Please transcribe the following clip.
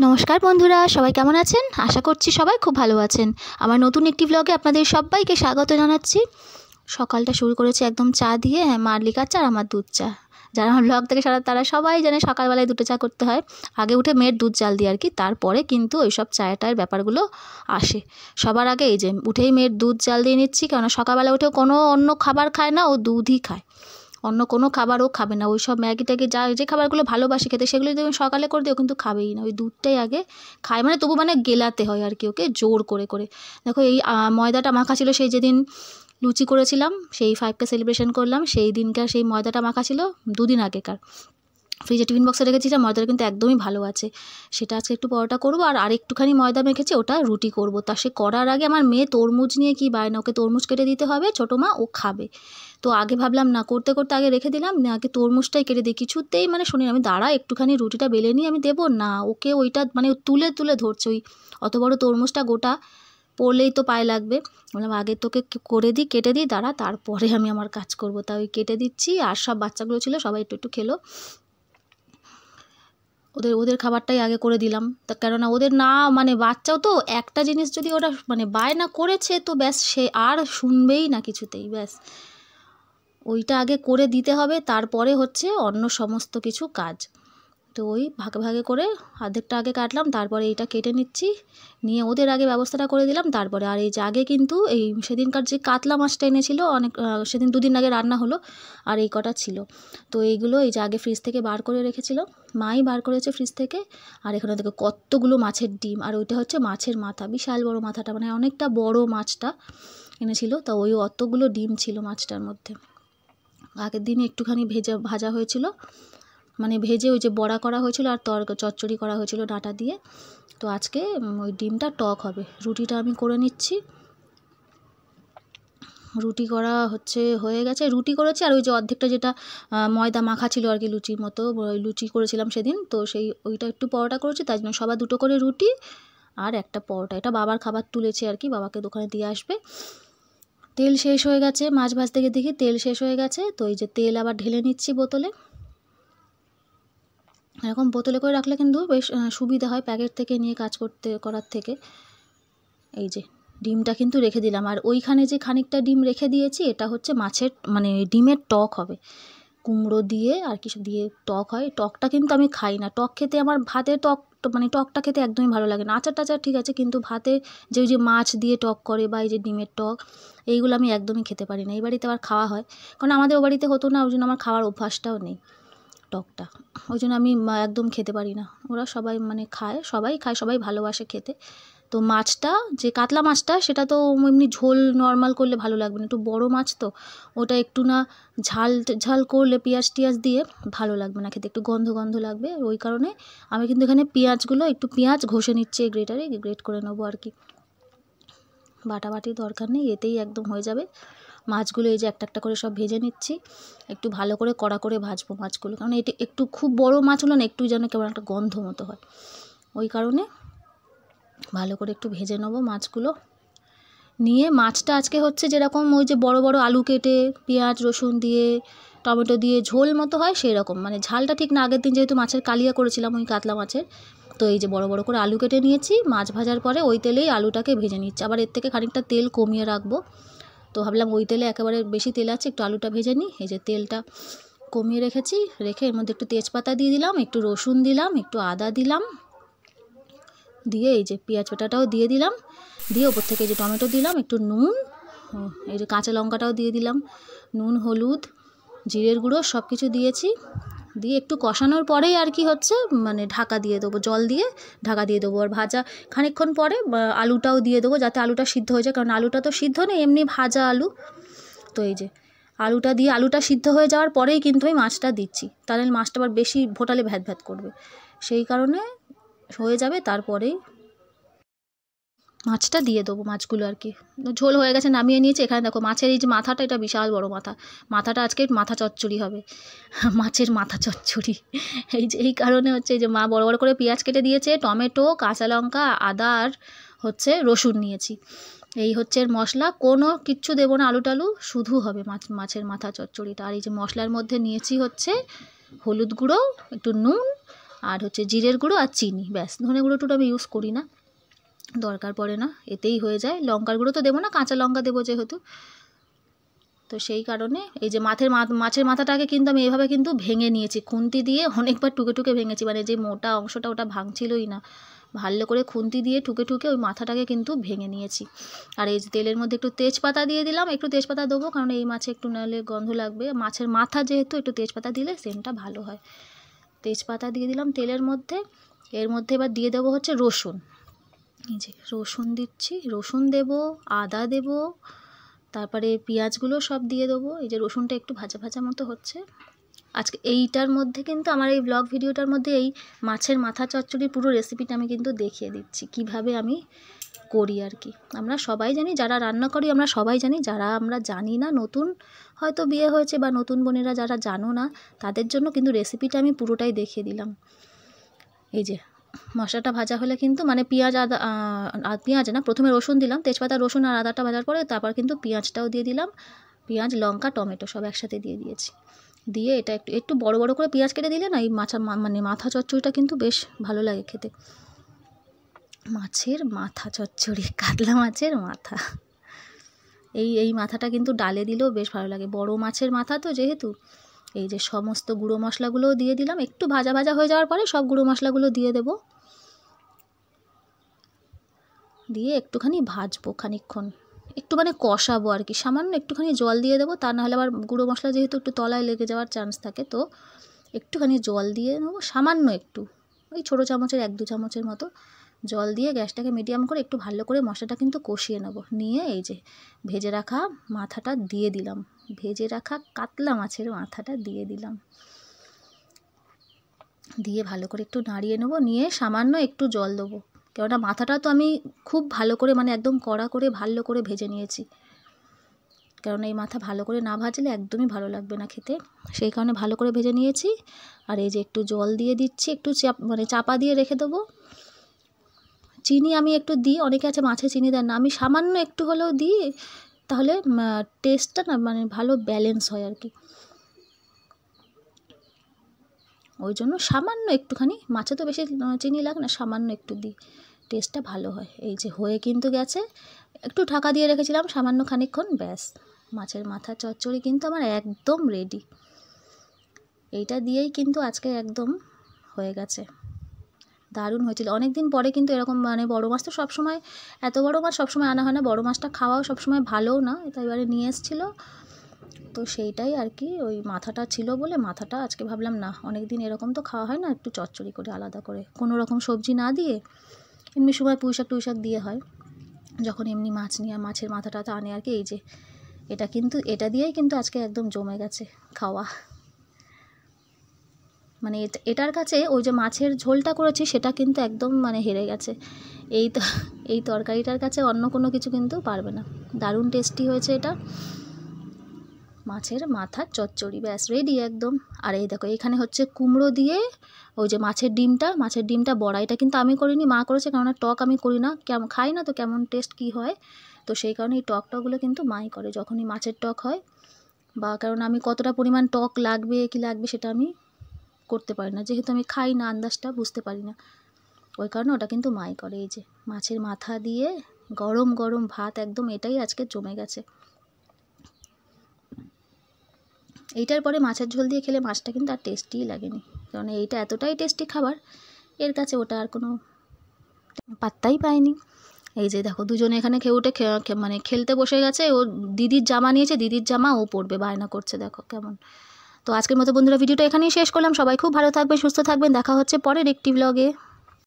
নমস্কার বন্ধুরা, সবাই কেমন আছেন? আশা করছি সবাই খুব ভালো আছেন। আমার নতুন একটি ব্লগে আপনাদের সবাইকে স্বাগত জানাচ্ছি। সকালটা শুরু করেছি একদম চা দিয়ে, মার লিকার চা আর আমার দুধ চা। যারা আমার ব্লগ থেকে তারা সবাই জানে সকালবেলায় দুটো চা করতে হয়। আগে উঠে মেয়ের দুধ জাল দিয়ে আর কি, তারপরে কিন্তু ওইসব চায়ের ব্যাপারগুলো আসে। সবার আগে এই যে উঠেই মেয়ের দুধ জাল দিয়ে নিচ্ছি, কেননা সকালবেলা উঠেও কোনো অন্য খাবার খায় না, ও দুধই খায়। অন্য কোনো খাবারও খাবে না। ওই সব ম্যাগি ট্যাগি যে খাবারগুলো ভালোবাসে খেতে সেগুলো যদি আমি সকালে করে দিই ও কিন্তু খাবেই না। ওই দুধটাই আগে খায়, মানে তবু মানে গেলাতে হয় আর কি ওকে জোর করে করে। দেখো এই ময়দাটা মাখা ছিল সেই যেদিন লুচি করেছিলাম, সেই 5K সেলিব্রেশন করলাম, সেই দিনকার সেই ময়দাটা মাখা ছিল 2 দিন আগেকার। ফ্রিজে টিফিন বক্সে রেখেছিলাম, ময়দাটা কিন্তু একদমই ভালো আছে। সেটা আজকে একটু পরোটা করবো, আর আরেকটুখানি ময়দা মেখেছি, ওটা রুটি করব। তা সে করার আগে আমার মেয়ে তরমুজ নিয়ে কি বায়না, ওকে তরমুজ কেটে দিতে হবে, ছোটো মা ও খাবে। তো আগে ভাবলাম না, করতে করতে আগে রেখে দিলাম, না আগে তরমুজটাই কেটে দিই। কিছুতেই মানে শুনি আমি, দাঁড়া একটুখানি রুটিটা বেলে নিয়ে আমি দেবো না, ওকে ওইটা মানে তুলে তুলে ধরছে। ওই অত বড় তরমুজটা গোটা পড়লেই তো পায়ে লাগবে। বললাম আগে তোকে করে দিই, কেটে দিই, দাঁড়া তারপরে আমি আমার কাজ করবো। তা ওই কেটে দিচ্ছি। আর সব বাচ্চাগুলো ছিল, সবাই একটু একটু খেলো। ওদের খাবারটাই আগে করে দিলাম। তা কেননা ওদের না মানে বাচ্চাও তো, একটা জিনিস যদি ওরা মানে বায়না করেছে তো ব্যাস, সে আর শুনবেই না কিছুতেই, ব্যাস ওইটা আগে করে দিতে হবে, তারপরে হচ্ছে অন্য সমস্ত কিছু কাজ। তো ওই ভাগে ভাগে করে অর্ধেকটা আগে কাটলাম, তারপরে এইটা কেটে নিচ্ছি, নিয়ে ওদের আগে ব্যবস্থাটা করে দিলাম। তারপরে আর এই যে আগে কিন্তু এই সেদিনকার যে কাতলা মাছটা এনেছিল অনেক, সেদিন 2 দিন আগে রান্না হলো, আর এই কটা ছিল। তো এইগুলো এই যে আগে ফ্রিজ থেকে বার করে রেখেছিল, মাই বার করেছে ফ্রিজ থেকে। আর এখানে দেখো কতগুলো মাছের ডিম, আর ওইটা হচ্ছে মাছের মাথা, বিশাল বড় মাথাটা, মানে অনেকটা বড় মাছটা এনেছিল। তো ওই অতগুলো ডিম ছিল মাছটার মধ্যে। আগের দিনে একটুখানি ভাজা হয়েছিল, মানে ভেজে ওই যে বড়া করা হয়েছিল, আর চচ্চড়ি করা হয়েছিল ডাঁটা দিয়ে। তো আজকে ওই ডিমটা টক হবে। রুটিটা আমি করে নিচ্ছি। রুটি করা হয়ে গেছে, রুটি করেছি। আর ওই যে অর্ধেকটা যেটা ময়দা মাখা ছিল আর কি, লুচির মতো লুচি করেছিলাম সেদিন, তো ওইটা একটু পরোটা করেছি। তাই জন্য সবার 2টো করে রুটি আর একটা পরোটা। এটা বাবার খাবার তুলেছে আর কি, বাবাকে দোকানে দিয়ে আসবে। তেল শেষ হয়ে গেছে, মাছ ভাজতে গিয়ে দেখি তেল শেষ হয়ে গেছে। তো এই যে তেল আবার ঢেলে নিচ্ছি বোতলে। এরকম বোতলে করে রাখলে কিন্তু বেশ সুবিধা হয় প্যাকেট থেকে নিয়ে কাজ করার থেকে। এই যে ডিমটা কিন্তু রেখে দিলাম, আর ওইখানে যে খানিকটা ডিম রেখে দিয়েছি, এটা হচ্ছে মাছের মানে ডিমের টক হবে, কুমড়ো দিয়ে আর কিছু দিয়ে টক হয়। টকটা কিন্তু আমি খাই না, টক খেতে আমার ভাতে মানে টকটা খেতে একদমই ভালো লাগে না। আচার টাচার ঠিক আছে, কিন্তু ভাতে যে ওই যে মাছ দিয়ে টক করে বা এই যে ডিমের টক, এইগুলো আমি একদমই খেতে পারি না। এই বাড়িতে আবার খাওয়া হয়, কারণ আমাদের ও বাড়িতে হতো না, ওই জন্য আমার খাওয়ার অভ্যাসটাও নেই টকটা। ওই জন্য আমি একদম খেতে পারি না। ওরা সবাই মানে সবাই খায়, সবাই ভালোবাসে খেতে। তো মাছটা যে কাতলা মাছটা, সেটা তো এমনি ঝোল নর্মাল করলে ভালো লাগবে না, একটু বড় মাছ তো, ওটা একটু না ঝাল ঝাল করলে পেঁয়াজ টিয়াজ দিয়ে ভালো লাগবে না খেতে, একটু গন্ধ গন্ধ লাগবে। ওই কারণে আমি কিন্তু এখানে একটু পেঁয়াজ ঘষে নিচ্ছি গ্রেটারে, গ্রেট করে নেবো আর কি। বাটাবাটির দরকার নেই, এতেই একদম হয়ে যাবে। মাছগুলো এই যে একটা একটা করে সব ভেজে নিচ্ছি, একটু ভালো করে কড়া করে ভাজবো মাছগুলো, কারণ এটি একটু খুব বড় মাছ হলো না, একটু যেন কেমন একটা গন্ধ মতো হয়, ওই কারণে ভালো করে একটু ভেজে নেবো মাছগুলো। নিয়ে মাছটা আজকে হচ্ছে যেরকম ওই যে বড় বড় আলু কেটে পেঁয়াজ রসুন দিয়ে টমেটো দিয়ে ঝোল মতো হয় সেই রকম, মানে ঝালটা ঠিক না। আগের দিন যেহেতু মাছের কালিয়া করেছিলাম ওই কাতলা মাছের, তো এই যে বড় বড় করে আলু কেটে নিয়েছি, মাছ ভাজার পরে ওই তেলেই আলুটাকে ভেজে নিচ্ছি। আবার এর থেকে খানিকটা তেল কমিয়ে রাখবো, তো ভাবলাম ওই তেলে একেবারে বেশি তেল আছে, একটু আলুটা ভেজে নিই। এই যে তেলটা কমিয়ে রেখেছি, রেখে এর মধ্যে একটু তেজপাতা দিয়ে দিলাম, একটু রসুন দিলাম, একটু আদা দিলাম, দিয়ে এই যে পেঁয়াজ বাটাটাও দিয়ে দিলাম, দিয়ে ওপর থেকে এই যে টমেটো দিলাম, একটু নুন, এই যে কাঁচা লঙ্কাটাও দিয়ে দিলাম, নুন হলুদ জিরের গুঁড়ো সব কিছু দিয়েছি। দিয়ে একটু কষানোর পরেই আর কি হচ্ছে মানে ঢাকা দিয়ে দেবো, জল দিয়ে ঢাকা দিয়ে দেবো। আর ভাজা খানিকক্ষণ পরে আলুটাও দিয়ে দেবো, যাতে আলুটা সিদ্ধ হয়ে যায়, কারণ আলুটা তো সিদ্ধ নেই, এমনি ভাজা আলু। তো এই যে আলুটা দিয়ে আলুটা সিদ্ধ হয়ে যাওয়ার পরেই কিন্তু আমি মাছটা দিচ্ছি, তাহলে মাছটা আবার বেশি ফোটালে ভ্যাত ভ্যাত করবে, সেই কারণে হয়ে যাবে তারপরেই মাছটা দিয়ে দেবো। মাছগুলো আর কি ঝোল হয়ে গেছে, নামিয়ে নিয়েছি। এখানে দেখো মাছের এই যে মাথাটা, এটা বিশাল বড় মাথাটা আজকে মাথা চচ্চড়ি হবে, মাছের মাথা চচ্চড়ি। এই কারণে হচ্ছে এই যে মা বড় বড় করে পেঁয়াজ কেটে দিয়েছে, টমেটো কাঁচা লঙ্কা আদা আর হচ্ছে রসুন নিয়েছি, এই হচ্ছে এর মশলা। কোনো কিচ্ছু দেবো না আলু টালু, শুধু হবে মাছের মাথা চচ্চড়িটা। আর এই যে মশলার মধ্যে নিয়েছি হচ্ছে হলুদ গুঁড়ো, একটু নুন আর হচ্ছে জিরের গুঁড়ো আর চিনি, ব্যাস। ধনে গুঁড়ো টুটো আমি ইউজ করি না, দরকার পড়ে না, এতেই হয়ে যায়। লঙ্কার গুঁড়ো তো দেবো না, কাঁচা লঙ্কা দেবো যেহেতু, তো সেই কারণে এই যে মাছের মাথাটাকে কিন্তু আমি এভাবে কিন্তু ভেঙে নিয়েছি খুন্তি দিয়ে, অনেকবার টুকে টুকে ভেঙেছি, মানে যে মোটা অংশটা ওটা ভাঙছিলই না, ভালো করে খুন্তি দিয়ে ঠুকে ঠুকে ওই মাথাটাকে কিন্তু ভেঙে নিয়েছি। আর এই যে তেলের মধ্যে একটু তেজপাতা দিয়ে দিলাম, একটু তেজপাতা দেবো কারণ এই মাছে একটু নাহলে গন্ধ লাগবে, মাছের মাথা যেহেতু একটু তেজপাতা দিলে সেন্টটা ভালো হয়। তেজপাতা দিয়ে দিলাম তেলের মধ্যে। এর মধ্যে এবার দিয়ে দেবো হচ্ছে রসুন, এই যে রসুন দিচ্ছি, রসুন দেবো, আদা দেবো, তারপরে পেঁয়াজগুলো সব দিয়ে দেবো। এই যে রসুনটা একটু ভাজা ভাজা মতো হচ্ছে। আজকে এইটার মধ্যে কিন্তু আমার এই ব্লগ ভিডিওটার মধ্যে এই মাছের মাথা চচ্চড়ির পুরো রেসিপিটা আমি কিন্তু দেখিয়ে দিচ্ছি কিভাবে আমি করি আর কি। আমরা সবাই জানি, যারা রান্না করি আমরা সবাই জানি, যারা আমরা জানি না, নতুন হয়তো বিয়ে হয়েছে বা নতুন বোনেরা যারা জানো না, তাদের জন্য কিন্তু রেসিপিটা আমি পুরোটাই দেখিয়ে দিলাম। এই যে মশলাটা ভাজা হলে কিন্তু মানে পেঁয়াজ আদা, পেঁয়াজ না, প্রথমে রসুন দিলাম, তেজপাতা রসুন আর আদাটা ভাজার পরে তারপর কিন্তু পেঁয়াজটাও দিয়ে দিলাম, পেঁয়াজ লঙ্কা টমেটো সব একসাথে দিয়ে দিয়েছি। দিয়ে এটা একটু একটু বড় বড় করে পেঁয়াজ কেটে দিলে না এই মানে মাথা চচ্চড়িটা কিন্তু বেশ ভালো লাগে খেতে। মাছের মাথা চচ্চড়ি, কাতলা মাছের মাথা, এই মাথাটা কিন্তু ডালে দিলেও বেশ ভালো লাগে, বড় মাছের মাথা তো যেহেতু। এই যে সমস্ত গুঁড়ো মশলাগুলোও দিয়ে দিলাম, একটু ভাজা ভাজা হয়ে যাওয়ার পরে সব গুঁড়ো মশলাগুলো দিয়ে দেবো, দিয়ে একটুখানি ভাজবো খানিকক্ষণ, একটু মানে কষাবো আর কি, সামান্য একটুখানি জল দিয়ে দেবো, তা নাহলে আবার গুঁড়ো মশলা যেহেতু একটু তলায় লেগে যাওয়ার চান্স থাকে, তো একটুখানি জল দিয়ে নেবো, সামান্য একটু, ওই ছোটো চামচের 1-2 চামচের মতো জল দিয়ে গ্যাসটাকে মিডিয়াম করে একটু ভালো করে মশলাটা কিন্তু কষিয়ে নেবো। নিয়ে এই যে ভেজে রাখা মাথাটা দিয়ে দিলাম, ভেজে রাখা কাতলা মাছের মাথাটা দিয়ে দিলাম, দিয়ে ভালো করে একটু নাড়িয়ে নেবো, নিয়ে সামান্য একটু জল দেবো, কেননা মাথাটা তো আমি খুব ভালো করে মানে একদম কড়া করে ভালো করে ভেজে নিয়েছি, কারণ এই মাথা ভালো করে না ভাজলে একদমই ভালো লাগবে না খেতে, সেই কারণে ভালো করে ভেজে নিয়েছি। আর এই যে একটু জল দিয়ে দিচ্ছি, একটু মানে চাপা দিয়ে রেখে দেবো। চিনি আমি একটু দিই, অনেকে আছে মাছে চিনি দেন না, আমি সামান্য একটু হলেও দিই, তাহলে টেস্টটা না মানে ভালো ব্যালেন্স হয় আর কি, ওই জন্য সামান্য একটুখানি, মাছে তো বেশি চিনি লাগে না, সামান্য একটু দিই, টেস্টটা ভালো হয়। এই যে হয়ে কিন্তু গেছে, একটু ঢাকা দিয়ে রেখেছিলাম সামান্য খানিকক্ষণ, ব্যাস মাছের মাথা চচ্চড়ি কিন্তু আমার একদম রেডি। এইটা দিয়েই কিন্তু আজকে একদম হয়ে গেছে, দারুণ হয়েছিল। অনেক দিন পরে কিন্তু এরকম মানে বড়ো মাছ তো সবসময়, এত বড়ো মাছ সবসময় আনা হয় না, বড়ো মাছটা খাওয়াও সবসময় ভালোও না, তাই এবারে নিয়ে এসেছিলো, তো সেইটাই আর কি, ওই মাথাটা ছিল বলে মাথাটা আজকে ভাবলাম না, অনেক দিন এরকম তো খাওয়া হয় না, একটু চচ্চড়ি করে আলাদা করে কোনো রকম সবজি না দিয়ে, এমনি সময় পুঁইশাক টুইশাক দিয়ে হয়, যখন এমনি মাছ নিয়ে মাছের মাথাটা তো আনে আর কি। এই যে এটা কিন্তু এটা দিয়েই কিন্তু আজকে একদম জমে গেছে খাওয়া, মানে এটার কাছে ওই যে মাছের ঝোলটা করেছি সেটা কিন্তু একদম মানে হেরে গেছে, এই তরকারিটার কাছে অন্য কোনো কিছু কিন্তু পারবে না, দারুণ টেস্টি হয়েছে এটা মাছের মাথা চচ্চড়ি, ব্যাস রেডি একদম। আর এই দেখো এখানে হচ্ছে কুমড়ো দিয়ে ওই যে মাছের ডিমটা বড়া, এটা কিন্তু আমি করিনি, মা করেছে, কেননা টক আমি করি না, কেমন খাই না, তো কেমন টেস্ট কি হয়, তো সেই কারণে এই টকগুলো কিন্তু মাই করে যখনই মাছের টক হয়, বা কারণ আমি কতটা পরিমাণ টক লাগবে কি লাগবে সেটা আমি করতে পারি না, যেহেতু আমি খাই না, আন্দাজটা বুঝতে পারি না, ওই কারণে ওটা কিন্তু মাই করে। এই যে মাছের মাথা দিয়ে গরম গরম ভাত একদম, এটাই আজকে জমে গেছে। এইটার পরে মাছের ঝোল দিয়ে খেলে মাছটা কিন্তু আর টেস্টিই লাগেনি, কারণ এইটা এতটাই টেস্টি খাবার, এর কাছে ওটা আর কোনো পাত্তাই পায়নি। এই যে দেখো দুজনে এখানে খেয়ে উঠে মানে খেলতে বসে গেছে, ও দিদির জামা নিয়েছে, দিদির জামা ও পরবে, বায়না করছে দেখো কেমন। তো আজকের মতো বন্ধুরা ভিডিওটা এখানেই শেষ করলাম, সবাই খুব ভালো থাকবেন, সুস্থ থাকবেন, দেখা হচ্ছে পরের একটি ব্লগে।